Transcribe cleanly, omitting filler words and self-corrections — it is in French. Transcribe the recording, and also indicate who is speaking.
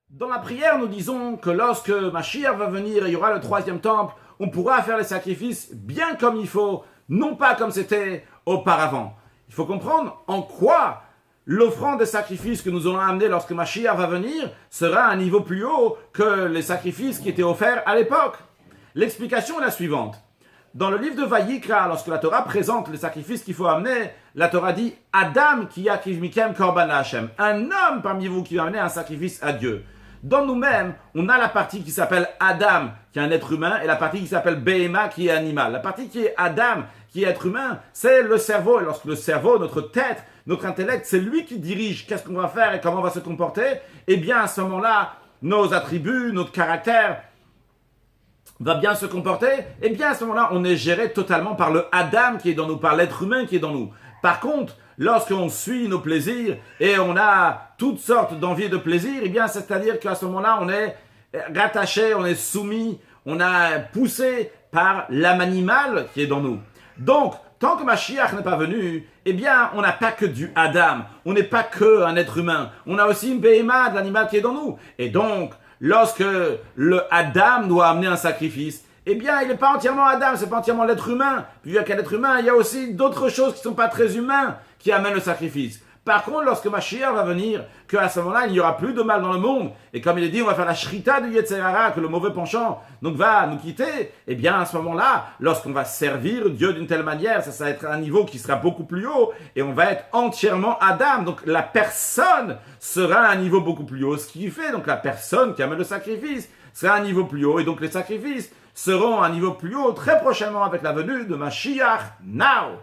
Speaker 1: Dans la prière, nous disons que lorsque Mashiach va venir et il y aura le troisième temple, on pourra faire les sacrifices bien comme il faut, non pas comme c'était auparavant. Il faut comprendre en quoi l'offrande des sacrifices que nous allons amener lorsque Mashiach va venir sera à un niveau plus haut que les sacrifices qui étaient offerts à l'époque. L'explication est la suivante. Dans le livre de Vayikra, lorsque la Torah présente les sacrifices qu'il faut amener, la Torah dit « Adam ki yakiv mikem korban Hashem » un homme parmi vous qui va amener un sacrifice à Dieu. Dans nous-mêmes, on a la partie qui s'appelle Adam, qui est un être humain, et la partie qui s'appelle Behema, qui est animal. La partie qui est Adam, qui est être humain, c'est le cerveau. Et lorsque le cerveau, notre tête, notre intellect, c'est lui qui dirige qu'est-ce qu'on va faire et comment on va se comporter, eh bien à ce moment-là, nos attributs, notre caractère va bien se comporter, eh bien à ce moment-là, on est géré totalement par le Adam qui est dans nous, par l'être humain qui est dans nous. Par contre, lorsqu'on suit nos plaisirs et on a toutes sortes d'envies et de plaisirs, eh bien c'est-à-dire qu'à ce moment-là, on est rattaché, on est soumis, on a poussé par l'âme animale qui est dans nous. Donc, tant que Mashiach n'est pas venu, eh bien, on n'a pas que du Adam, on n'est pas que un être humain, on a aussi une Behema de l'animal qui est dans nous. Et donc, lorsque le Adam doit amener un sacrifice, eh bien, il n'est pas entièrement Adam, c'est pas entièrement l'être humain. Puis, il y a qu'un être humain, il y a aussi d'autres choses qui ne sont pas très humains qui amènent le sacrifice. Par contre, lorsque Mashiach va venir, qu'à ce moment-là, il n'y aura plus de mal dans le monde, et comme il est dit, on va faire la shrita du Yetzer Hara, que le mauvais penchant donc va nous quitter, eh bien, à ce moment-là, lorsqu'on va servir Dieu d'une telle manière, ça va être un niveau qui sera beaucoup plus haut, et on va être entièrement Adam. Donc, la personne sera à un niveau beaucoup plus haut. Ce qui fait, donc, la personne qui amène le sacrifice sera à un niveau plus haut, et donc les sacrifices seront à un niveau plus haut très prochainement avec la venue de Mashiach now.